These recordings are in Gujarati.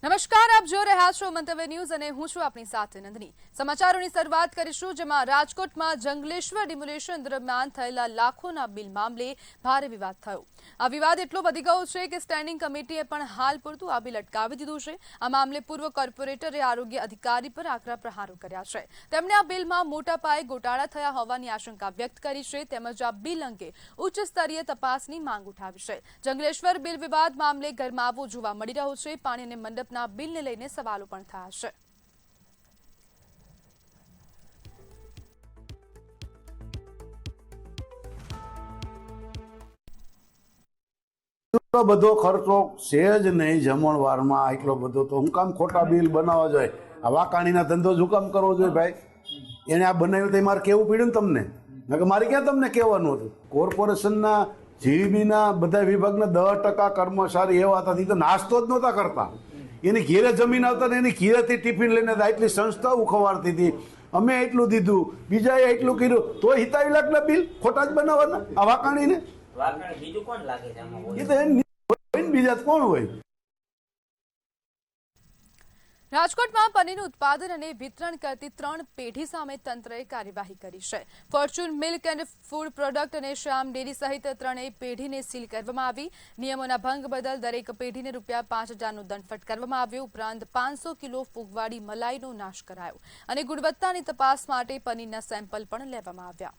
નમસ્કાર, આપ જોઈ રહ્યા છો મંતવ્ય ન્યૂઝ અને હું છું આપની સાથે નંદની। સમાચારોની શરૂઆત કરીશું, જેમાં રાજકોટમાં જંગલેશ્વર ડિમોલેશન દરમિયાન થયેલા લાખોના બિલ મામલે ભારે વિવાદ થયો। આ વિવાદ એટલો વધી ગયો છે કે સ્ટેન્ડિંગ કમિટીએ પણ હાલ પૂરતું આ બિલ અટકાવી દીધું છે। આ મામલે પૂર્વ કોર્પોરેટરે આરોગ્ય અધિકારી પર આકરા પ્રહારો કર્યા છે। તેમણે આ બિલમાં મોટા પાયે ગોટાળા થયા હોવાની આશંકા વ્યક્ત કરી છે, તેમજ આ બિલ અંગે ઉચ્ચ સ્તરીય તપાસની માંગ ઉઠાવી છે। જંગલેશ્વર બિલ વિવાદ મામલે ગરમાવો જોવા મળી રહ્યો છે। પાણી અને મંડપ બિલને લઈને સવાલો પણ થયા છે। એટલો બધો ખર્ચો છે જ નહીં જમણવારમાં, એટલો બધો તો હું કામ ખોટા બિલ બનાવવા જોઈએ? આ વાકાણીના ધંધો જ હુકામ કરવો જોઈએ ભાઈ? એને આ બનાવ્યું તો મારે કેવું પડ્યું ને તમને, કે મારે ક્યાં તમને કહેવાનું હતું? કોર્પોરેશનના જીવીબીના બધા વિભાગના 10% કર્મચારી એવા હતા, એ તો નાસ્તો જ નહોતા કરતા, એની ઘેરે જમીન આવતા ને એની ઘેરેથી ટિફિન લઈને એટલી સંસ્થાઓ ખવાડતી હતી। અમે એટલું દીધું, બીજાએ એટલું કર્યું, તો 27 લાખના બિલ ખોટા જ બનાવવાના આ વાકાણીને? બીજું કોણ લાગે છે આમાં? એ તો બીજા કોણ હોય? રાજકોટમાં પનીરનું ઉત્પાદન અને વિતરણ કરતી 3 પેઢી સામે તંત્રએ કાર્યવાહી કરી છે। Fortune milk and food product અને શ્યામ ડેરી સહિત 3 પેઢીને સીલ કરવામાં આવી। નિયમોના ભંગ બદલ દરેક પેઢીને ₹5000નો દંડ ફટકારવામાં આવ્યો। ઉપરાંત 500 કિલો ફૂગવાળી મલાઈનો નાશ કરાયો અને ગુણવત્તાની તપાસ માટે પનીરના સેમ્પલ પણ લેવામાં આવ્યા।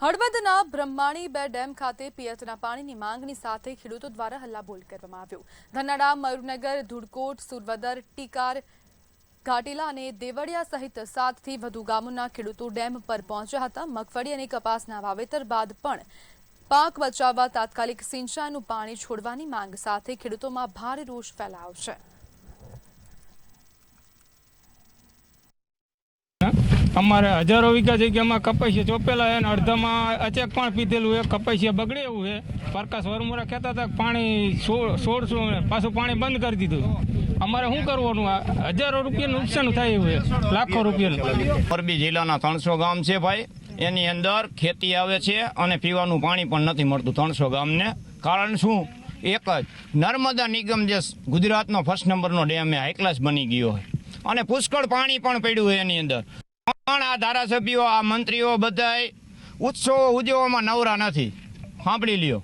હળવદના બ્રહ્માણી 2 ડેમ ખાતે પિયતના પાણીની માંગની સાથે ખેડૂતો દ્વારા હલ્લાબોલ કરવામાં આવ્યો। ધનાડા, મયુરનગર, ધુડકોટ, સુરવદર, ટીકાર, ઘાટીલા અને દેવળિયા સહિત 7થી વધુ ગામોના ખેડૂતો ડેમ પર પહોંચ્યા હતા। મગફળી અને કપાસના વાવેતર બાદ પણ પાક બચાવવા તાત્કાલિક સિંચાઈનું પાણી છોડવાની માંગ સાથે ખેડૂતોમાં ભારે રોષ ફેલાયો છે। અમારે હજારો વીઘા જગ્યામાં કપાસિયા ચોપેલા છે અને અડધામાં અચેક પણ પીધેલું છે। કપાસિયા બગડે એવું છે। પ્રકાશ વરમોરા કહેતા હતા પાણી છોડશું, પાછું પાણી બંધ કરી દીધું। અમારે શું કરવાનું? હજારો રૂપિયાનું નુકસાન થાય એવું છે, લાખો રૂપિયાનું। મોરબી જિલ્લાના 300 ગામ છે ભાઈ, એની અંદર ખેતી આવે છે અને પીવાનું પાણી પણ નથી મળતું 300 ગામને। કારણ શું? એક જ નર્મદા નિગમ જે ગુજરાતનો 1st નંબરનો ડેમ હાઈ ક્લાસ બની ગયો હોય અને પુષ્કળ પાણી પણ પડ્યું હોય એની અંદર, પણ આ ધારાસભ્યો, આ મંત્રીઓ બધાય ઉત્સવો ઉજવવામાં નવરા નથી। સાંભળી લ્યો,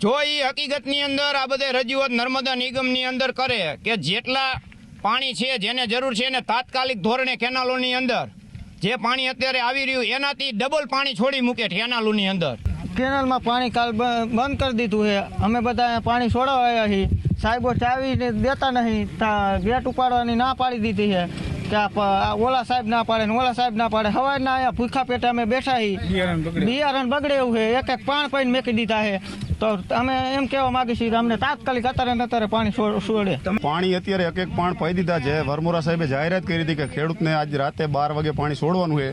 જો એ હકીકતની અંદર આ બધે રજૂઆત નર્મદા નિગમની અંદર કરે કે જેટલા પાણી છે, જેને જરૂર છે, એને તાત્કાલિક ધોરણે કેનાલોની અંદર જે પાણી અત્યારે આવી રહ્યું એનાથી ડબલ પાણી છોડી મૂકે કેનાલોની અંદર। કેનાલમાં પાણી કાલ બંધ કરી દીધું છે। અમે બધા પાણી છોડાવવા આવ્યા છીએ, સાહેબો ચાવી દેતા નહીં, ગેટ ઉપાડવાની ના પાડી દીધી છે કે ઓલા સાહેબ ના પાડે ને ઓલા સાહેબ ના પાડે। સવારના અહીંયા ભૂખા પેટે અમે બેઠા છીએ, બિયારણ બગડે એવું છે, એક પાણ પાઈને મેકી દીધા છે। તો અમે એમ કહેવા માંગી છીએ કે અમને તાત્કાલિક અત્યારે પાણી છોડે। પાણી અત્યારે એક પાણ પાઈ દીધા છે। વરમોરા સાહેબે જાહેરાત કરી હતી કે ખેડૂતને આજ રાતે 12 વાગે પાણી છોડવાનું છે,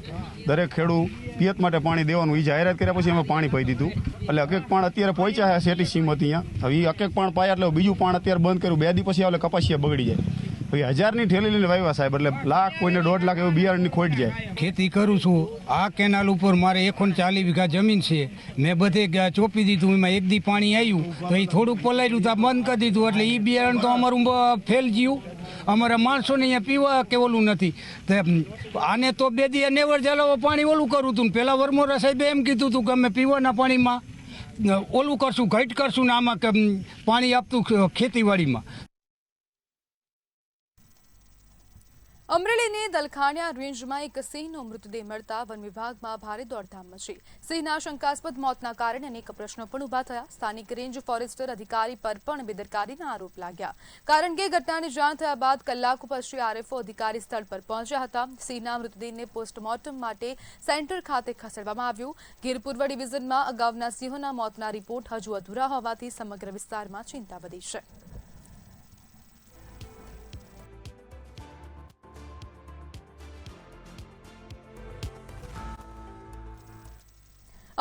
દરેક ખેડૂત પિયત માટે પાણી દેવાનું। એ જાહેરાત કર્યા પછી અમે પાણી પાઈ દીધું, એટલે એક પાણ અત્યારે પહોંચ્યા છે સેટી સીમત અહીંયા। હવે એક પાણ પાયા એટલે બીજું પાણ અત્યારે બંધ કર્યું, 2 દી પછી આવે કપાસિયા બગડી જાય। પછી 1000ની ઠેલી લઈને વાવ્યા સાહેબ, એટલે લાખ કોઈને 1.5 લાખ એવું બિયારણની ખોટ જાય। ખેતી કરું છું, આ કેનાલ ઉપર મારે 140 વીઘા જમીન છે, મેં બધે ચોપી દીધું। એમાં એક દી પાણી આવ્યું તો એ થોડુંક પલાળ્યું તો બંધ કરી દીધું, એટલે એ બિયારણ તો અમારું ફેલ ગયું। અમારા માણસોને અહીંયા પીવા કે ઓલું નથી, આને તો 2 દી નેવર જલાવો પાણી ઓલું કરું હતું। પેલા વરમોરા સાહેબે એમ કીધું હતું કે અમે પીવાના પાણીમાં ઓલું કરશું, ઘટ કરશું ને આમાં પાણી આપતું ખેતીવાડીમાં। અમરેલીની દલખાણિયા રેન્જમાં એક સિંહનો મૃતદેહ મળતા વન વિભાગમાં ભારે દોડધામ મચી। સિંહના શંકાસ્પદ મોતના કારણે અનેક પ્રશ્નો પણ ઉભા થયા। સ્થાનિક રેન્જ ફોરેસ્ટર અધિકારી પર પણ બેદરકારીના આરોપ લાગ્યા, કારણ કે ઘટનાની જાણ થયા બાદ કલાકો પછી આરએફઓ અધિકારી સ્થળ પર પહોંચ્યા હતા। સિંહના મૃતદેહને પોસ્ટમોર્ટમ માટે સેન્ટર ખાતે ખસેડવામાં આવ્યું। ગીર પૂર્વ ડિવિઝનમાં અગાઉના સિંહોના મોતના રિપોર્ટ હજુ અધૂરા હોવાથી સમગ્ર વિસ્તારમાં ચિંતા વધી છે।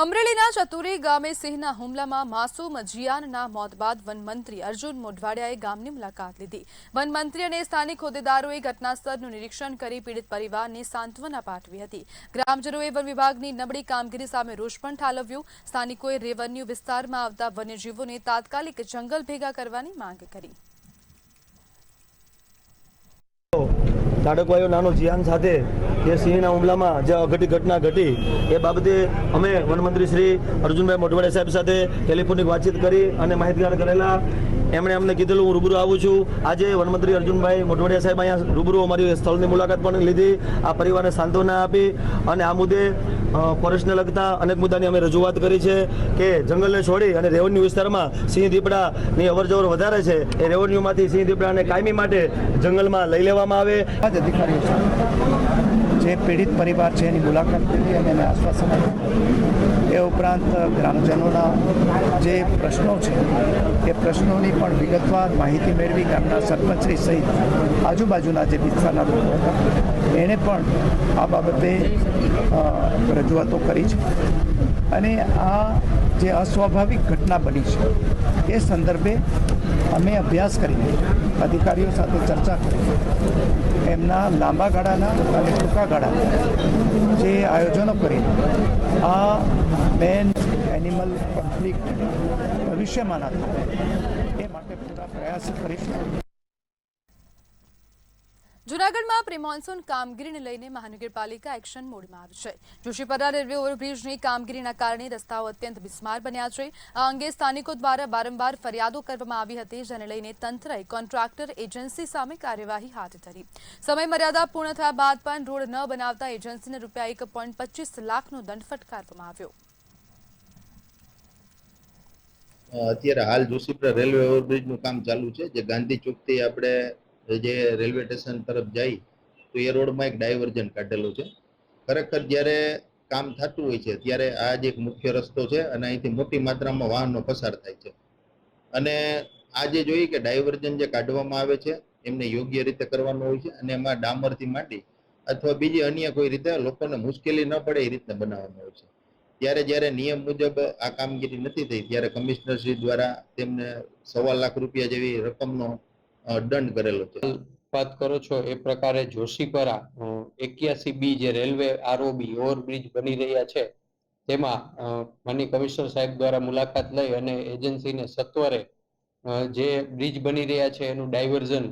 અમરેલીના ચતુરી ગામે સિંહના હુમલામાં માસૂમ જિયાનના મોત બાદ વનમંત્રી અર્જુન મોઢવાડિયાએ ગામની મુલાકાત લીધી. વનમંત્રી અને સ્થાનિક હોદ્દેદારોએ ઘટનાસ્થળનું નિરીક્ષણ કરી પીડિત પરિવારને સાંત્વના પાઠવી હતી. ગ્રામજનોએ વન વિભાગની નબળી કામગીરી સામે રોષ પણ ઠાલવ્યો. સ્થાનિકોએ રેવન્યુ વિસ્તારમાં આવતા વન્યજીવોને તાત્કાલિક જંગલ ભેગા કરવાની માંગ કરી. તાડકવાયો નાનો જીયાન સાથે જે સિંહના હુમલામાં જે અઘટિત ઘટના ઘટી એ બાબતે અમે વનમંત્રી શ્રી અર્જુનભાઈ મોઢવાડિયા સાહેબ સાથે ટેલિફોનિક વાતચીત કરી અને માહિતગાર કરેલા. એમણે અમને કીધેલું હું રૂબરૂ આવું છું. આજે વનમંત્રી અર્જુનભાઈ મોઢવાડિયા સાહેબ અહીંયા રૂબરૂ અમારી સ્થળની મુલાકાત પણ લીધી. આ પરિવારને સાંત્વના આપી અને આ મુદ્દે ફોરેસ્ટને લગતા અનેક મુદ્દાની અમે રજૂઆત કરી છે કે જંગલને છોડી અને રેવન્યુ વિસ્તારમાં સિંહ દીપડાની અવરજવર વધારે છે. એ રેવન્યુમાંથી સિંહ દીપડાને કાયમી માટે જંગલમાં લઈ લેવામાં આવે. અધિકારીઓ જે પીડિત પરિવાર છે એની મુલાકાત લીધી અને એને આશ્વાસન આપ્યું. એ ઉપરાંત ગ્રામજનોના જે પ્રશ્નો છે એ પ્રશ્નોની પણ વિગતવાર માહિતી મેળવી ગામના સરપંચશ્રી સહિત આજુબાજુના જે વિસ્તારના લોકો હતા એણે પણ આ બાબતે રજૂઆતો કરી છે. અને આ જે અસ્વાભાવિક ઘટના બની છે એ સંદર્ભે અમે અભ્યાસ કરીને અધિકારીઓ સાથે ચર્ચા કરી એમના લાંબા ગાળાના અને ટૂંકા ગાળાના જે આયોજનો કરીને આ મેન એનિમલ કોન્ફ્લિક્ટ ભવિષ્યમાં ના થાય એ માટે પૂરા પ્રયાસ કરીશું. જૂનાગઢમાં પ્રી મોન્સૂન કામગીરીને લઈને મહાનગરપાલિકા એક્શન મોડમાં આવી છે. જોશીપરા રેલવે ઓવરબ્રિજની કામગીરીના કારણે રસ્તાઓ અત્યંત બિસ્માર બન્યા છે. આ અંગે સ્થાનિકો દ્વારા વારંવાર ફરિયાદો કરવામાં આવી હતી, જેને લઈને તંત્રએ કોન્ટ્રાક્ટર એજન્સી સામે કાર્યવાહી હાથ ધરી. સમય મર્યાદા પૂર્ણ થયા બાદ પણ રોડ ન બનાવતા એજન્સીને ₹1.25 લાખનો દંડ ફટકારવામાં આવ્યો. અત્યારે હાલ જોશીપરા રેલવે ઓવરબ્રિજનું કામ ચાલુ છે, જે ગાંધી ચોકથી આપણે જે રેલવે સ્ટેશન તરફ જાય તો એ રોડમાં એક ડાયવર્ઝન કાઢેલું છે. ખરેખર જ્યારે કામ થતું હોય છે ત્યારે આ જ એક મુખ્ય રસ્તો છે અને અહીંથી મોટી માત્રામાં વાહનો પસાર થાય છે. અને આજે જોઈએ કે ડાયવર્ઝન જે કાઢવામાં આવે છે એમને યોગ્ય રીતે કરવાનું હોય છે અને એમાં ડામરથી માંડી અથવા બીજી અન્ય કોઈ રીતે લોકોને મુશ્કેલી ન પડે એ રીતે બનાવવામાં હોય છે. ત્યારે જ્યારે નિયમ મુજબ આ કામગીરી નથી થઈ ત્યારે કમિશનરશ્રી દ્વારા તેમને ₹1.25 લાખ જેવી રકમનો દંડ કરેલો છે. વાત કરો છો એ પ્રકારે જોશીપરા 81B જે રેલવે આરઓબી ઓવરબ્રિજ બની રહ્યા છે તેમાં માનનીય કમિશનર સાહેબ દ્વારા મુલાકાત લઈ અને એજન્સીને સત્વરે જે બ્રિજ બની રહ્યા છે એનું ડાયવર્ઝન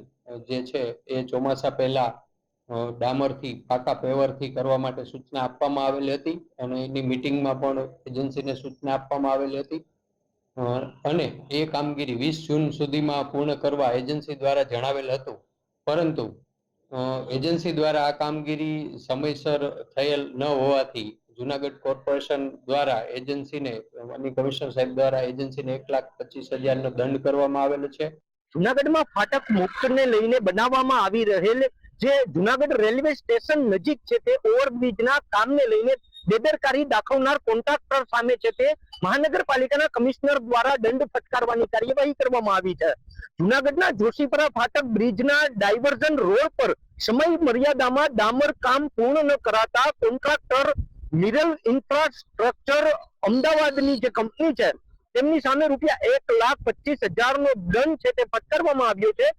જે છે એ ચોમાસા પહેલા ડામરથી પાકા પેવરથી કરવા માટે સૂચના આપવામાં આવેલી હતી અને એની મિટિંગમાં પણ એજન્સીને સૂચના આપવામાં આવેલી હતી અને એ કામગીરી 20 જૂન સુધીમાં પૂર્ણ કરવા એજન્સી દ્વારા જણાવેલ હતું. પરંતુ એજન્સી દ્વારા આ કામગીરી સમયસર થયેલ ન હોવાથી જૂનાગઢ કોર્પોરેશન દ્વારા એજન્સીને માનનીય કમિશનર સાહેબ દ્વારા એજન્સીને ₹1,25,000નો દંડ કરવામાં આવેલો છે. જૂનાગઢમાં ફાટક મુક્તને લઈને બનાવવામાં આવી રહેલ જે જૂનાગઢ રેલવે સ્ટેશન નજીક છે તે ઓવરબ્રિજના કામને લઈને બેદરકારી દાખવનાર કોન્ટ્રાક્ટર સામે છે તે મહાનગરપાલિકાના કમિશનર દ્વારા દંડ ફટકારવાની કાર્યવાહી કરવામાં આવી છે. જૂનાગઢના જોશીપરા ફાટક બ્રિજના ડાયવર્ઝન રોડ પર સમય મર્યાદામાં ડામર કામ પૂર્ણ ન કરાતા કોન્ટ્રાક્ટર મિરલ ઇન્ફ્રાસ્ટ્રક્ચર અમદાવાદની જે કંપની છે તેમની સામે ₹1,25,000નો દંડ છે તે ફટકારવામાં આવ્યો છે.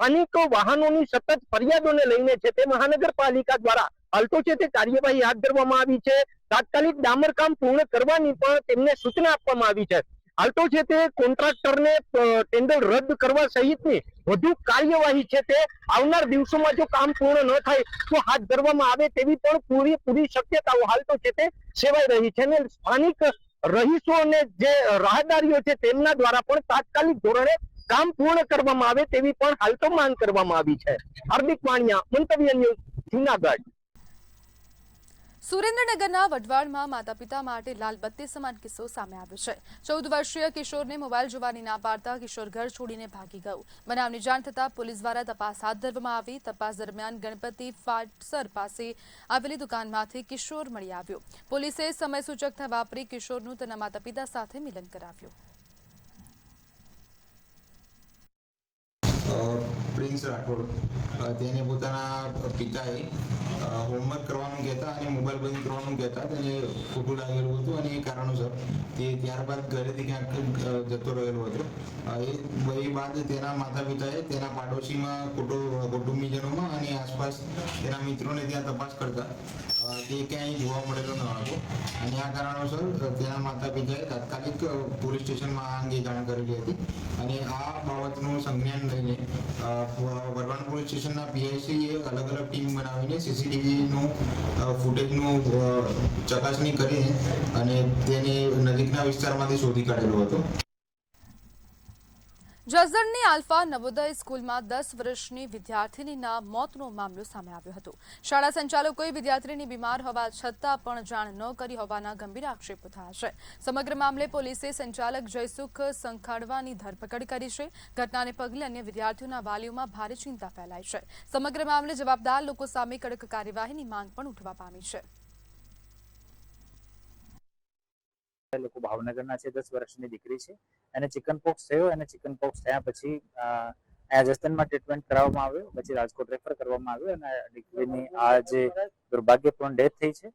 સ્થાનિક વાહનોની સતત ફરિયાદોને લઈને છે તે મહાનગરપાલિકા દ્વારા હાલ તો છે તે કાર્યવાહી હાથ ધરવામાં આવી છે. તાત્કાલિક ડામર કામ પૂર્ણ કરવાની પણ તેમને સૂચના આપવામાં આવી છે. હાલ તો છે તે કોન્ટ્રાક્ટરને ટેન્ડર રદ કરવા સહિતની વધુ કાર્યવાહી છે તે આવનાર દિવસોમાં જો કામ પૂર્ણ ન થાય તો હાથ ધરવામાં આવે તેવી પણ પૂરી શક્યતાઓ હાલ તો છે તે સેવાઈ રહી છે. અને સ્થાનિક રહીશો અને જે રાહદારીઓ છે તેમના દ્વારા પણ તાત્કાલિક ધોરણે કામ પૂર્ણ કરવામાં આવે તેવી પણ હાલ તો માંગ કરવામાં આવી છે. હાર્દિક વાણિયા, મંતવ્ય ન્યૂઝ, જૂનાગઢ. સુરેન્દ્રનગરના વઢવાણમાં માતા પિતા માટે લાલ બત્તી સમાન કિસ્સો સામે આવ્યો છે. 14 વર્ષીય કિશોરને મોબાઈલ જોવાની ના પાડતા કિશોર ઘર છોડીને ભાગી ગયો. બનાવની જાણ થતાં પોલીસ દ્વારા તપાસ હાથ ધરવામાં આવી. તપાસ દરમિયાન ગણપતિ ફાટસર પાસે આવેલી દુકાનમાંથી કિશોર મળી આવ્યો. પોલીસે સમય સૂચકતા વાપરી કિશોરનું તેના માતા પિતા સાથે મિલન કરાવ્યું. પ્રિન્સ રાઠોડ તેને પોતાના પિતાએ હોમવર્ક કરવાનું કહેતા અને મોબાઈલ બંધ કરવાનું કહેતા તેને ખોટું લાગેલું હતું અને એ કારણોસર તે ત્યારબાદ ઘરેથી ક્યાંક જતો રહેલો હતો. એ બાદ તેના માતા પિતાએ તેના પાડોશીમાં કુટુંબીજનોમાં અને આસપાસ તેના મિત્રોને ત્યાં તપાસ કરતા તે ક્યાંય જોવા મળેલો ન હતો અને આ કારણોસર તેના માતા પિતાએ તાત્કાલિક પોલીસ સ્ટેશનમાં આ અંગે જાણ કરેલી હતી અને આ બાબતનું સંજ્ઞાન લઈને વરવાણ પોલીસ સ્ટેશનના પીઆઈસીએ અલગ અલગ ટીમ બનાવીને સીસીટીવીનું ફૂટેજનું ચકાસણી કરીને અને તેને નજીકના વિસ્તારમાંથી શોધી કાઢેલો હતો. જસદણની આલ્ફા નવોદય સ્કૂલમાં 10 વર્ષની વિદ્યાર્થીનીના મોતનો મામલો સામે આવ્યો હતો. શાળા સંચાલકોએ વિદ્યાર્થીની બીમાર હોવા છતાં પણ જાણ ન કરી હોવાના ગંભીર આક્ષેપો થયા છે. સમગ્ર મામલે પોલીસે સંચાલક જયસુખ સંખાડવાની ધરપકડ કરી છે. ઘટનાને પગલે અન્ય વિદ્યાર્થીઓના વાલીઓમાં ભારે ચિંતા ફેલાઈ છે. સમગ્ર મામલે જવાબદાર લોકો સામે કડક કાર્યવાહીની માંગ પણ ઉઠવા પામી છે. લોકો ભાવનગરના છે, 10 વર્ષની દીકરી છે અને ચિકનપોક્સ થયો અને ચિકનપોક્સ થયા પછી અહીંયા જસદણમાં ટ્રીટમેન્ટ કરાવવામાં આવ્યો, પછી રાજકોટ રેફર કરવામાં આવ્યો અને દીકરીની આ જે દુર્ભાગ્યપૂર્ણ ડેથ થઈ છે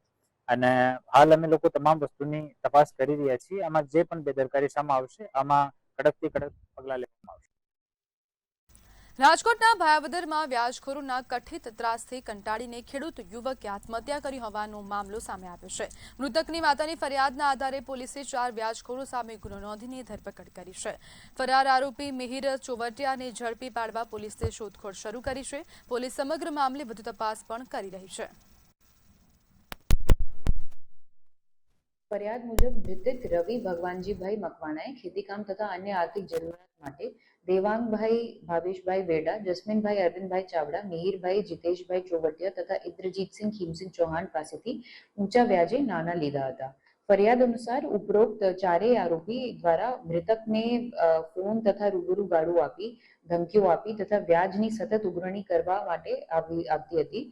અને હાલ અમે લોકો તમામ વસ્તુની તપાસ કરી રહ્યા છીએ. આમાં જે પણ બેદરકારી સામે આવશે આમાં કડકથી કડક પગલાં લેવામાં આવશે. રાજકોટના ભાયાવદરમાં વ્યાજખોરોના કથિત ત્રાસથી કંટાળીને ખેડૂત યુવકે આત્મહત્યા કરી હોવાનો મામલો સામે આવ્યો છે. મૃતકની માતાની ફરિયાદના આધારે પોલીસે 4 વ્યાજખોરો સામે ગુનો નોંધીને ધરપકડ કરી છે. ફરાર આરોપી મિહિર ચોવટિયાને ઝડપી પાડવા પોલીસે શોધખોળ શરૂ કરી છે. પોલીસ સમગ્ર મામલે વધુ તપાસ પણ કરી રહી છે. ફરિયાદ મુજબ મૃતક રવિ ભગવાનજીભાઈ મકવાણાએ ખેતીકામ તથા અન્ય આર્થિક જરૂરિયાત માટે દેવાંગભાઈ ભાવેશભાઈ વેડા, જસ્મીનભાઈ અરવિંદભાઈ ચાવડા, મિહિરભાઈ જીતેશભાઈ ચોવટિયા તથા ઇન્દ્રજીતસિંહ ખીમસિંહ ચૌહાણ પાસેથી ઊંચા વ્યાજે નાણાં લીધા હતા. ફરિયાદ અનુસાર ઉપરોક્ત ચારેય આરોપી દ્વારા મૃતકને ફોન તથા રૂબરૂ ગાળો આપી, ધમકીઓ આપી તથા વ્યાજની સતત ઉઘરણી કરવા માટે આપતી હતી.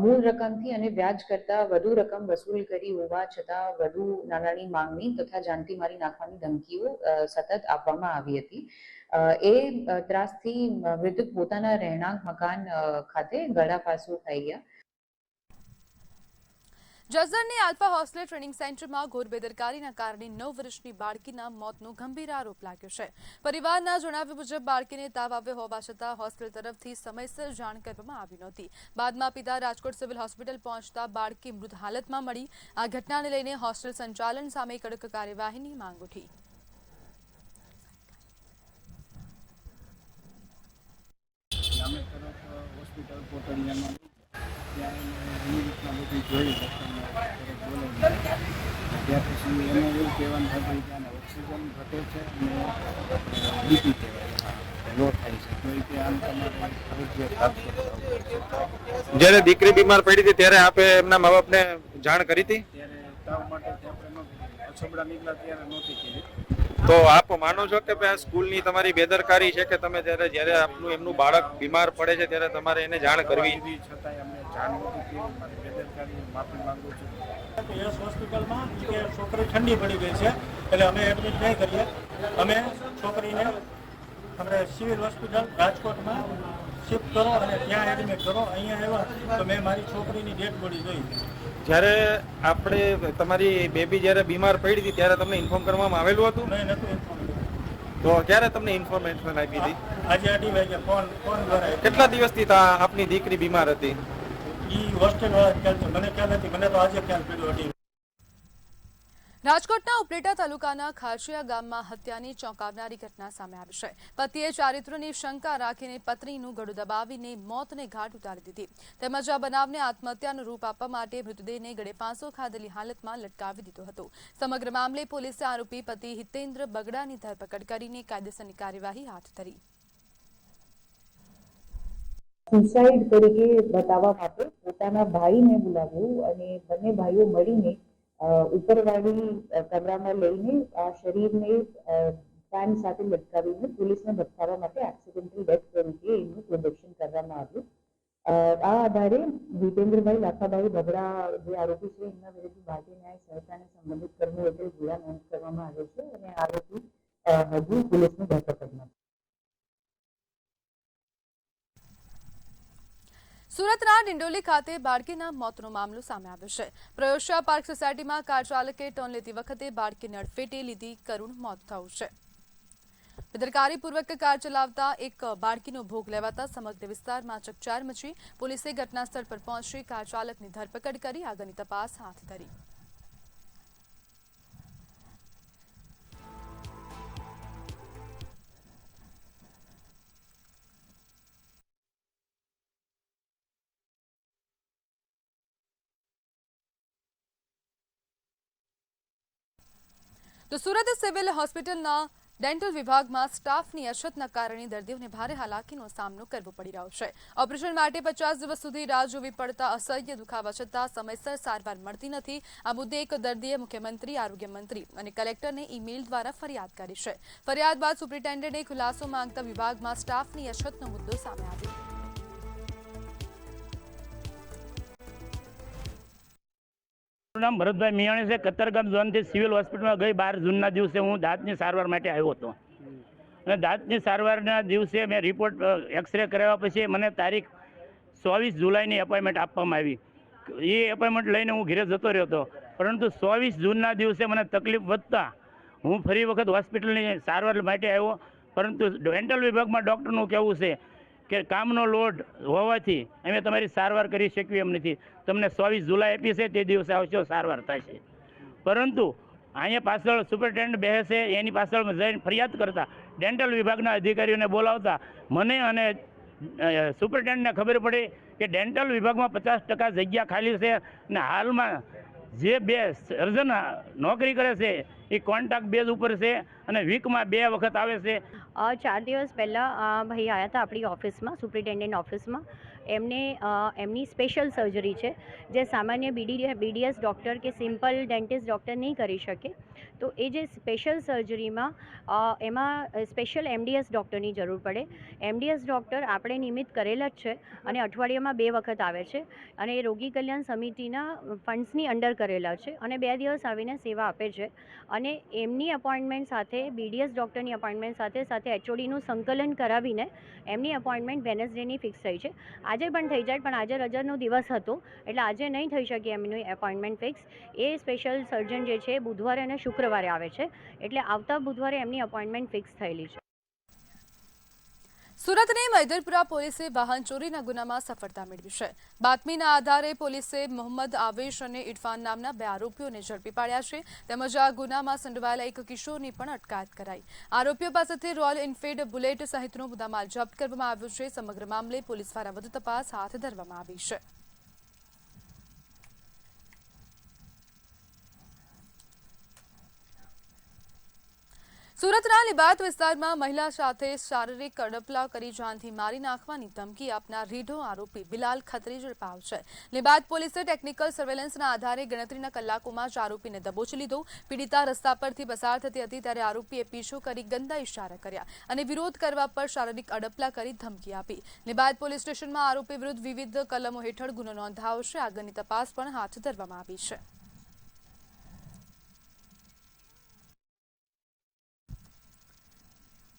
મૂળ રકમથી અને વ્યાજ કરતા વધુ રકમ વસૂલ કરી હોવા છતાં વધુ નાણાંની માંગણી તથા જાનથી મારી નાખવાની ધમકીઓ સતત આપવામાં આવી હતી. એ ત્રાસથી મૃતક પોતાના રહેણાંક મકાન ખાતે ગળાફાંસો ખાઈ ગયા. જસદણની આલ્ફા હોસ્ટેલ ટ્રેનિંગ સેન્ટરમાં ઘોર બેદરકારીના કારણે 9 વર્ષની બાળકીના મોતનો ગંભીર આરોપ લાગ્યો છે. પરિવારના જણાવ્યા મુજબ બાળકીને તાવ આવ્યો હોવા છતાં હોસ્ટેલ તરફથી સમયસર જાણ કરવામાં આવી નહોતી. બાદમાં પિતા રાજકોટ સિવિલ હોસ્પિટલ પહોંચતા બાળકી મૃત હાલતમાં મળી. આ ઘટનાને લઈને હોસ્ટેલ સંચાલન સામે કડક કાર્યવાહીની માંગ ઉઠી. ત્યાર પછી એને એવું કહેવાનું થતું કે આને ઓક્સિજન ઘટે છે અને બીપી કહેવાય લો થાય છે તો એ કે આમ તમારે ફરજિયાત આપશે. જ્યારે દીકરી બીમાર પડી હતી ત્યારે આપે એમના મા બાપને જાણ કરી હતી? ત્યારે તાવ માટે આપણે અછબડા નીકળ્યા ત્યારે નહોતી કરી. તો આપ માનો છો કે આ સ્કૂલની તમારી બેદરકારી છે કે તમે જ્યારે આપનું એમનું બાળક બીમાર પડે છે ત્યારે તમારે એને જાણ કરવી? છતાંય અમને જાણ નહોતી કરી. મારી બેદરકારી માફી માંગુ છું. યસ હોસ્પિટલમાં કે છોકરી ઠંડી પડી ગઈ છે એટલે અમે એડમિટ નહીં કરીએ. અમે છોકરીને આપણે સિવિલ હોસ્પિટલ રાજકોટમાં શિફ્ટ કરો અને ત્યાં એડમિટ કરો. અહીંયા આવ્યા તો મેં મારી છોકરીની ડેડ બોડી જોઈ. જ્યારે આપણે તમારી બેબી જ્યારે બીમાર પડી હતી ત્યારે તમને ઇન્ફોર્મ કરવામાં આવેલું હતું? નહીં, નહોતું ઇન્ફોર્મ. તો ક્યારે તમને ઇન્ફોર્મેશન આપી હતી? આજે 8 વાગે ફોન દ્વારા. કેટલા દિવસથી આપની દીકરી બીમાર હતી? હોસ્ટેલ વાળા ખ્યાલ છે, મને ખ્યાલ નથી. મને તો આજે ખ્યાલ પડ્યો. રાજકોટના ઉપલેટા તાલુકાના ખાસિયા ગામમાં હત્યાની ચોંકાવનારી ઘટના સામે આવી છે. પતિએ ચારિત્ર્યની શંકા રાખીને પત્નીનું ગળું દબાવીને મોતને ઘાટ ઉતારી દીધી. તેમજ આ બનાવને આત્મહત્યાનું રૂપ આપવા માટે મૃતદેહને ગળે ફાંસો ખાધેલી હાલતમાં લટકાવી દીધો હતો. સમગ્ર મામલે પોલીસે આરોપી પતિ હિતેન્દ્ર બગડાની ધરપકડ કરીને કાયદેસરની કાર્યવાહી હાથ ધરી. સુસાઇડ તરીકે બતાવવા માટે પોતાના ભાઈને બોલાવ્યું અને બંને ભાઈઓ મળીને ઉપરવાળી કમરામાં લઈને આ શરીરને ફેન સાથે લટકાવીને પોલીસને બતાવવા માટે એક્સિડેન્ટલ ડેથ તરીકે એનું પ્રોડક્શન કરવામાં આવ્યું. આ આધારે જીતેન્દ્રભાઈ લાખાભાઈ બગડા જે આરોપી છે એમના વિરુદ્ધ ભારતીય ન્યાય સંસ્થાને સંબંધિત કર્મો હેઠળ ગુનો નોંધ કરવામાં આવ્યો છે અને આરોપી હજુ પોલીસની ધરપકડમાં સુરતના ડિંડોલી ખાતે બાળકીના મોતનો મામલો સામે આવ્યો છે. પ્રયોગશાળા પાર્ક સોસાયટીમાં કાર ચાલકે ટર્ન લેતી વખતે બાળકીને અડફેટે લીધી કરુણ મોત થયું છે. બેદરકારીપૂર્વક કાર ચલાવતા એક બાળકીનો ભોગ લેવાતા સમગ્ર વિસ્તારમાં ચકચાર મચી. પોલીસે ઘટના સ્થળ પર પહોંચી કાર ચાલકની ધરપકડ કરી આગળની તપાસ હાથ ધરી. તો સુરત સિવિલ હોસ્પિટલના ડેન્ટલ વિભાગમાં સ્ટાફની અછતના કારણે દર્દીઓને ભારે હાલાકીનો સામનો કરવો પડી રહ્યો છે. ઓપરેશન માટે 50 દિવસ સુધી રાહ જોવી પડતા અસહ્ય દુખાવા છતાં સમયસર સારવાર મળતી નથી. આ મુદ્દે એક દર્દીએ મુખ્યમંત્રી, આરોગ્ય મંત્રી અને કલેક્ટરને ઈમેલ દ્વારા ફરિયાદ કરી છે. ફરિયાદ બાદ સુપ્રિન્ટેન્ડન્ટે ખુલાસો માંગતા વિભાગમાં સ્ટાફની અછતનો મુદ્દો સામે આવ્યો. નામ ભરતભાઈ મિયાણી છે. કતરગામ ઝોનથી સિવિલ હોસ્પિટલમાં ગઈ 12 જૂનના દિવસે હું દાંતની સારવાર માટે આવ્યો હતો અને દાંતની સારવારના દિવસે મેં રિપોર્ટ એક્સરે કરાવ્યા પછી મને તારીખ 24 જુલાઈની એપોઇન્ટમેન્ટ આપવામાં આવી. એ એપોઇન્ટમેન્ટ લઈને હું ઘરે જતો રહ્યો હતો, પરંતુ 24 જૂનના દિવસે મને તકલીફ વધતા હું ફરી વખત હોસ્પિટલની સારવાર માટે આવ્યો. પરંતુ ડેન્ટલ વિભાગમાં ડૉક્ટરનું કહેવું છે કે કામનો લોડ હોવાથી અમે તમારી સારવાર કરી શકીએ એમ નથી. તમને 24 જુલાઈ આપી છે, તે દિવસે આવશો, સારવાર થશે. પરંતુ અહીંયા પાછળ સુપરિન્ટેન્ડન્ટ બેસે એની પાછળ જઈને ફરિયાદ કરતા ડેન્ટલ વિભાગના અધિકારીઓને બોલાવતા મને અને સુપરિન્ટેન્ડન્ટને ખબર પડી કે ડેન્ટલ વિભાગમાં 50% જગ્યા ખાલી છે અને હાલમાં જે 2 સર્જન નોકરી કરે છે એ કોન્ટ્રાક્ટ બેઝ ઉપર છે અને વીકમાં 2 વખત આવે છે. 4 દિવસ પહેલાં ભાઈ આવ્યા હતા આપણી ઓફિસમાં, સુપ્રિન્ટેન્ડન્ટ ઓફિસમાં. એમની સ્પેશિયલ સર્જરી છે જે સામાન્ય બીડીએસ ડૉક્ટર કે સિમ્પલ ડેન્ટિસ્ટ ડૉક્ટર નહીં કરી શકે. તો એ જે સ્પેશિયલ સર્જરીમાં એમાં સ્પેશિયલ એમડીએસ ડૉક્ટરની જરૂર પડે. એમડીએસ ડૉક્ટર આપણે નિયમિત કરેલા જ છે અને અઠવાડિયામાં 2 વખત આવે છે અને એ રોગી કલ્યાણ સમિતિના ફંડ્સની અંડર કરેલા છે અને 2 દિવસ આવીને સેવા આપે છે. અને એમની અપોઇન્ટમેન્ટ સાથે બીડીએસ ડૉક્ટરની અપોઇન્ટમેન્ટ સાથે એચઓડીનું સંકલન કરાવીને એમની અપોઇન્ટમેન્ટ વેનસડેની ફિક્સ થઈ છે. આજે પણ થઈ જાય, પણ આજે રજાનો દિવસ હતો એટલે આજે નહીં થઈ શકે એમની એપોઇન્ટમેન્ટ ફિક્સ. એ સ્પેશિયલ સર્જન જે છે બુધવારે અને શુક્રવારે આવે છે, એટલે આવતા બુધવારે એમની અપોઇન્ટમેન્ટ ફિક્સ થયેલી છે. સુરતની મૈદરપુરા પોલીસે વાહન ચોરીના ગુનામાં સફળતા મેળવી છે. બાતમીના આધારે પોલીસે મોહમ્મદ આવેશ અને ઇરફાન નામના 2 આરોપીઓને ઝડપી પાડ્યા છે. તેમજ આ ગુનામાં સંડોવાયેલા એક કિશોરની પણ અટકાયત કરાઈ. આરોપીઓ પાસેથી રોયલ એનફિલ્ડ બુલેટ સહિતનો મુદ્દામાલ જપ્ત કરવામાં આવ્યો છે. સમગ્ર મામલે પોલીસ દ્વારા વધુ તપાસ હાથ ધરવામાં આવી છે. સુરતના લિંબાયત વિસ્તારમાં મહિલા સાથે શારીરિક અડપલા કરી જાનથી મારી નાખવાની ધમકી આપનાર રીઢો આરોપી બિલાલ ખત્રી ઝડપાયો છે. લિંબાયત પોલીસે ટેકનિકલ સર્વેલન્સના આધારે ગણતરીના કલાકોમાં જ આરોપીને દબોચી લીધો. પીડિતા રસ્તા પરથી પસાર થતી હતી ત્યારે આરોપીએ પીછો કરી ગંદા ઇશારા કર્યા અને વિરોધ કરવા પર શારીરિક અડપલા કરી ધમકી આપી. લિંબાયત પોલીસ સ્ટેશનમાં આરોપી વિરુદ્ધ વિવિધ કલમો હેઠળ ગુનો નોંધાયો છે. આગળની તપાસ પણ હાથ ધરવામાં આવી છે.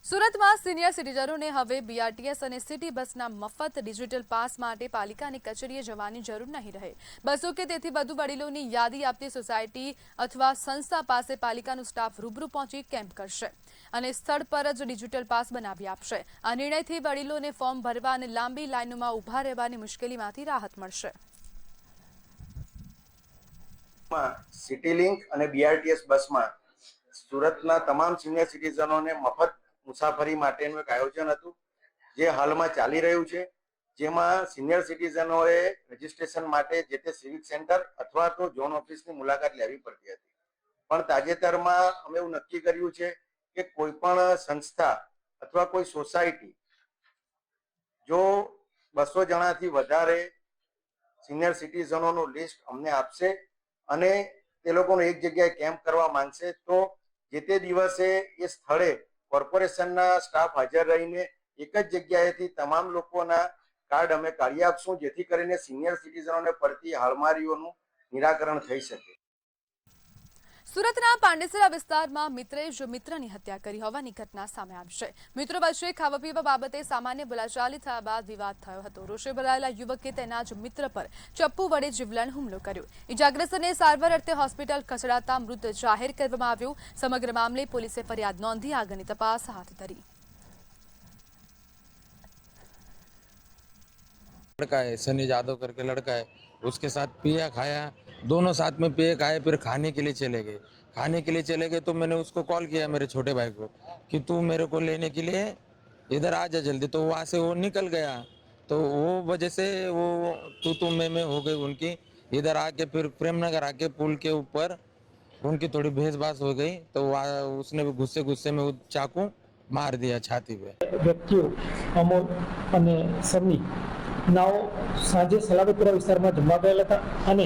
સુરતમાં સિનિયર સિટીઝનોને હવે બીઆરટીએસ અને સિટી બસના મફત ડિજિટલ પાસ માટે પાલિકાની કચેરીએ જવાની જરૂર નહીં રહે. 200 કે તેથી વધુ વડીલોની યાદી આપતી સોસાયટી અથવા સંસ્થા પાસે પાલિકાનો સ્ટાફ રૂબરૂ પહોંચી કેમ્પ કરશે અને સ્થળ પર જ ડિજિટલ પાસ બનાવી આપશે. આ નિર્ણયથી વડીલોને ફોર્મ ભરવા અને લાંબી લાઇનોમાં ઊભા રહેવાની મુશ્કેલીમાંથી રાહત મળશે. સિટી લિંક અને બીઆરટીએસ બસમાં સુરતના તમામ સિનિયર સિટીઝનોને મફત મુસાફરી માટેનું એક આયોજન હતું જે હાલમાં ચાલી રહ્યું છે, જેમાં સિનિયર સિટીઝનોએ રજીસ્ટ્રેશન માટે જે તે સિવિક સેન્ટર અથવા તો ઝોન ઓફિસની મુલાકાત લેવી પડતી હતી. પણ તાજેતરમાં અમે એવું નક્કી કર્યું છે કે કોઈ પણ સંસ્થા અથવા કોઈ સોસાયટી જો 200 જણાથી વધારે સિનિયર સિટીઝનોનું લિસ્ટ અમને આપશે અને તે લોકોનો એક જગ્યાએ કેમ્પ કરવા માંગશે તો જે તે દિવસે એ સ્થળે કોર્પોરેશનના સ્ટાફ હાજર રહીને એક જ જગ્યાએથી તમામ લોકોના કાર્ડ અમે કાઢી આપશું, જેથી કરીને સિનિયર સિટીઝનોને પડતી હાલમારીઓનું નિરાકરણ થઈ શકે. સુરતના પાંડેસરા વિસ્તારમાં મિત્રે જ મિત્રની હત્યા કરી હોવાની ઘટના સામે આવી છે. મિત્રો વચ્ચે ખાવા પીવા બાબતે સામાન્ય બોલાચાલી થયા બાદ વિવાદ થયો હતો. રોષે ભરાયેલા યુવકે તેના જ મિત્ર પર ચપ્પુ વડે જીવલેણ હુમલો કર્યો. ઇજાગ્રસ્તને સારવાર અર્થે હોસ્પિટલ ખસેડાતા મૃત જાહેર કરવામાં આવ્યો. સમગ્ર મામલે પોલીસે ફરિયાદ નોંધી આગળની તપાસ હાથ ધરી. लड़का है सनी यादव करके लड़का है, उसके साथ पिया खाया, दोनों साथ में पिए खाए, फिर खाने के लिए चले गए. खाने के लिए चले गए तो मैंने उसको कॉल किया मेरे छोटे भाई को कि तू मेरे को लेने के लिए इधर आ जा जल्दी. तो वहाँ से वो निकल गया. तो वो वजह से वो तू मैं हो गई उनकी. इधर आके फिर प्रेमनगर आके पुल के ऊपर उनकी थोड़ी बहसबास हो गई. तो उसने गुस्से में चाकू मार दिया छाती पे. व्यक्तियों अमोल અને સની નાઓ સાંજે સલાબતપુરા વિસ્તારમાં જમવા ગયેલા હતા અને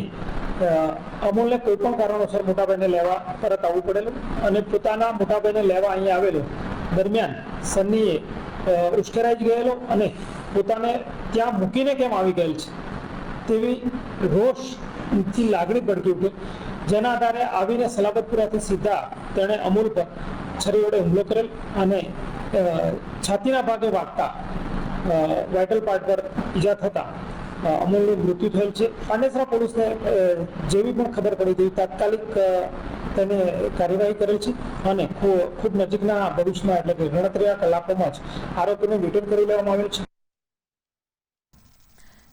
અમોલને કોઈ પણ કારણોસર મોટાભાઈને લેવા તરત આવવું પડેલું અને પોતાના મોટાભાઈને લેવા અહીંયા આવેલો દરમિયાન સનીએ ઉશ્કેરાઈ ગયેલો અને પોતાને ત્યાં મૂકીને કેમ આવી ગયેલ છે તેવી રોષથી લાગણી ભડકી ઉઠી, જેના આધારે આવીને સલાબતપુરાથી સીધા તેણે અમોલ પર છરી વડે હુમલો કરેલ અને છાતીના ભાગે વાગતા વાઇટલ પાર્ટ પર ઈજા થતા અમોલનું મૃત્યુ થયેલ છે. પાંડેસરા પોલીસને જેવી પણ ખબર પડી તેવી તાત્કાલિક તેને કાર્યવાહી કરેલ છે અને ખૂબ નજીકના ભવિષ્યમાં એટલે કે ગણતરીના કલાકોમાં જ આરોપીને ડિટેન કરી લેવામાં આવેલ છે.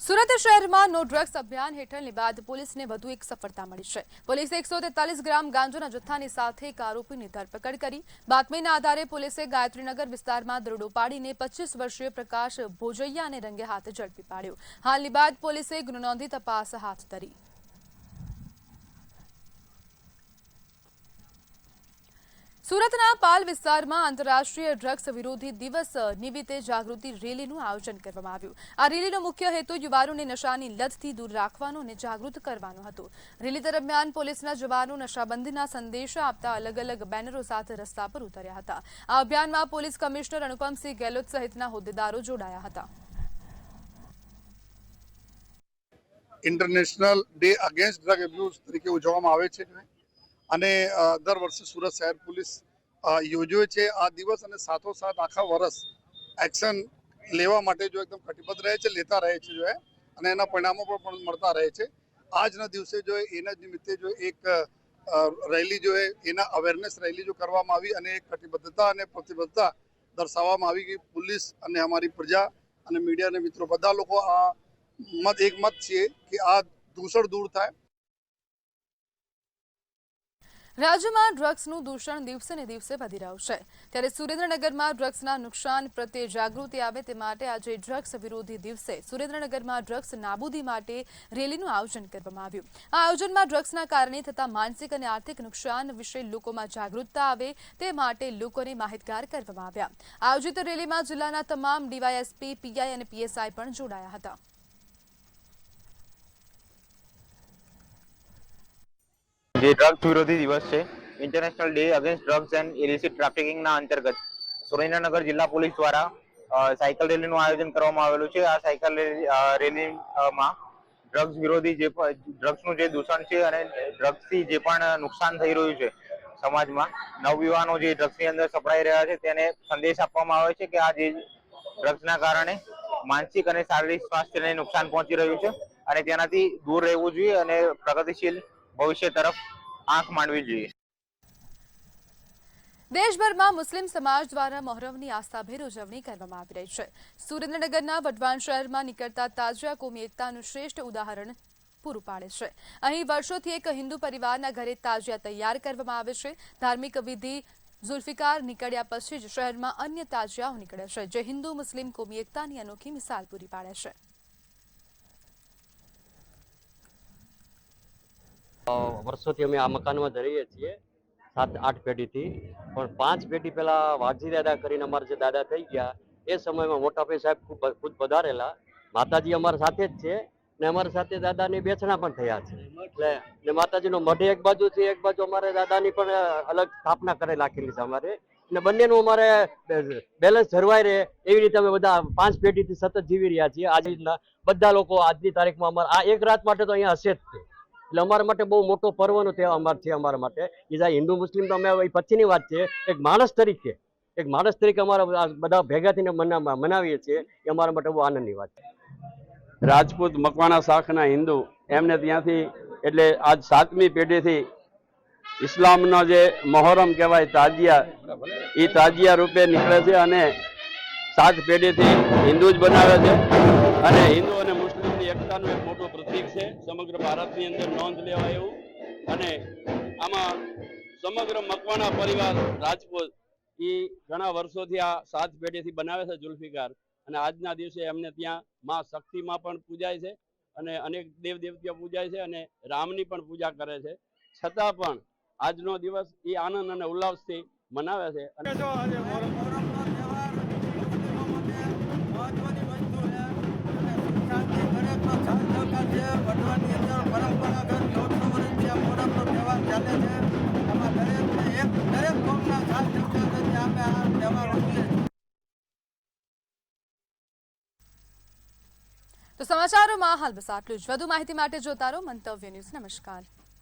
સુરત શહેરમાં નો ડ્રગ્સ અભિયાન હેઠળની બાદ પોલીસને વધુ એક સફળતા મળી છે. પોલીસે 143 ગ્રામ ગાંજાના જથ્થાની સાથે એક આરોપીની ધરપકડ કરી. બાતમીના આધારે પોલીસે ગાયત્રીનગર વિસ્તારમાં દરોડો પાડીને 25 વર્ષીય પ્રકાશ ભોજૈયાને રંગે હાથ ઝડપી પાડ્યો. હાલની બાદ પોલીસે ગુનો નોંધી તપાસ હાથ ધરી. સુરતના પાલ વિસ્તારમાં આંતરરાષ્ટ્રીય ડ્રગ્સ વિરોધી દિવસ નિમિત્તે જાગૃતિ રેલીનું આયોજન કરવામાં આવ્યું. આ રેલીનો મુખ્ય હેતુ યુવાનોને નશાની લતથી દૂર રાખવાનો અને જાગૃત કરવાનો હતો. રેલી દરમિયાન પોલીસના જવાનો નશાબંધીના સંદેશા આપતા અલગ અલગ બેનરો સાથે રસ્તા પર ઉતર્યા હતા. આ અભિયાનમાં પોલીસ કમિશનર અનુપમસિંહ ગેહલોત સહિતના હોદ્દેદારો જોડાયા હતા. International day against drug abuse તરીકે ઉજવવામાં આવે છે અને દર વર્ષે સુરત શહેર પોલીસ યોજે છે આ દિવસ અને સાથોસાથ આખા વર્ષ એક્શન લેવા માટે જો એકદમ કટિબદ્ધ રહે છે, લેતા રહે છે જો અને એના પરિણામો પણ મળતા રહે છે. આજના દિવસે જો એના નિમિત્તે જો એક રેલી જો એના અવેરનેસ રેલી જો કરવામાં આવી અને એક કટિબદ્ધતા અને પ્રતિબદ્ધતા દર્શાવવામાં આવી કે પોલીસ અને અમારી પ્રજા અને મીડિયાના મિત્રો બધા લોકો આ મત છે કે આ દૂષણ દૂર થાય. રાજ્યમાં ડ્રગ્સનું દૂષણ દિવસે ને દિવસે વધી રહ્યું છે. ત્યારે સુરેન્દ્રનગરમાં ડ્રગ્સના નુકસાન પ્રત્યે જાગૃતિ આવે તે માટે આજે ડ્રગ્સ વિરોધી દિવસે સુરેન્દ્રનગરમાં ડ્રગ્સ નાબૂદી માટે રેલીનું આયોજન કરવામાં આવ્યું. આ આયોજનમાં ડ્રગ્સના કારણે થતા માનસિક અને આર્થિક નુકસાન વિશે લોકોમાં જાગૃતતા આવે તે માટે લોકોને માહિતગાર કરવામાં આવ્યા. આયોજિત રેલીમાં જિલ્લાના તમામ ડીવાયએસપી, પીઆઈ અને પીએસઆઈ પણ જોડાયા હતા. જે ડ્રગ્સ વિરોધી દિવસ છે, international day against drugs and illicit ટ્રાફિકિંગના અંતર્ગત સુરેન્દ્રનગર જિલ્લા પોલીસ દ્વારા સાયકલ રેલીનું આયોજન કરવામાં આવેલું છે. આ સાયકલ રેલીમાં ડ્રગ્સ વિરોધી જે ડ્રગ્સનું જે દૂષણ છે અને ડ્રગ્સથી જે પણ નુકસાન થઈ રહ્યું છે સમાજમાં, નવયુવાનો જે ડ્રગ્સની અંદર સપડાઈ રહ્યા છે તેને સંદેશ આપવામાં આવે છે કે આ જે ડ્રગ્સના કારણે માનસિક અને શારીરિક સ્વાસ્થ્યને નુકસાન પહોંચી રહ્યું છે અને તેનાથી દૂર રહેવું જોઈએ અને પ્રગતિશીલ ભવિષ્ય તરફ આંખ માંડવી જોઈએ. દેશભરમાં મુસ્લિમ સમાજ દ્વારા મોહરમની આસ્થાભેર ઉજવણી કરવામાં આવી રહી છે. સુરેન્દ્રનગરના વઢવાણ શહેરમાં નીકળતા તાજિયા કોમી એકતાનું શ્રેષ્ઠ ઉદાહરણ પૂરું પાડે છે. અહીં વર્ષોથી એક હિન્દુ પરિવારના ઘરે તાજિયા તૈયાર કરવામાં આવે છે. ધાર્મિક વિધિ ઝુલ્ફિકાર નીકળ્યા પછી જ શહેરમાં અન્ય તાજિયાઓ નીકળે છે, જે હિન્દુ મુસ્લિમ કોમી એકતાની અનોખી મિસાલ પૂરી પાડે છે. વર્ષોથી અમે આ મકાનમાં જ રહીએ છીએ, 7-8 પેઢીથી. પણ 5 પેઢી પહેલા વાજી દાદા કરીને અમારા જે દાદા થઈ ગયા એ સમયમાં મોટાભાઈ સાહેબ ખુદ પધારેલા. માતાજી અમારા સાથે જ છે ને અમારા સાથે દાદાની બેસણા પણ થયા છે. એટલે ને માતાજીનો મઢ એક બાજુ છે, એક બાજુ અમારે દાદાની પણ અલગ સ્થાપના કરી રાખેલી છે અમારે, ને બંનેનું અમારે બેલેન્સ જળવાઈ રહે એવી રીતે અમે બધા 5 પેઢીથી સતત જીવી રહ્યા છીએ. આજે બધા લોકો આજની તારીખમાં અમારા આ એક રાત માટે તો અહીંયા હશે જ છે. એટલે અમારા માટે બહુ મોટો પર્વનો તહેવાર છે અમારા માટે. એ જાય હિન્દુ મુસ્લિમ તો અમે એ પછીની વાત છે. એક માણસ તરીકે અમારા બધા ભેગા થઈને મનાવીએ છીએ એ અમારા માટે બહુ આનંદની વાત છે. રાજપૂત મકવાણા શાખના હિન્દુ એમને ત્યાંથી એટલે આજ 7મી પેઢીથી ઇસ્લામનો જે મહોરમ કહેવાય તાજિયા, એ તાજિયા રૂપે નીકળે છે અને 7 પેઢીથી હિન્દુ જ બનાવે છે અને હિન્દુ અને મુસ્લિમની એકતાનું એક મોટું પ્રતીક છે. સમગ્ર ભારતની અંદર નોંધ લેવાય એવું. અને આમાં સમગ્ર મકવાણા પરિવાર રાજપૂત એ ઘણા વર્ષોથી આ 7 પેઢીથી બનાવે છે જુલ્ફિકાર. અને આજના દિવસે એમને ત્યાં માં શક્તિમાં પણ પૂજાય છે અને અનેક દેવ દેવતીઓ પૂજાય છે અને રામની પણ પૂજા કરે છે. છતાં પણ આજનો દિવસ એ આનંદ અને ઉલ્લાસથી મનાવે છે. તો સમાચારોમાં હાલ બસ આટલું જ. વધુ માહિતી માટે જોતા રહો મંતવ્ય ન્યૂઝ. નમસ્કાર.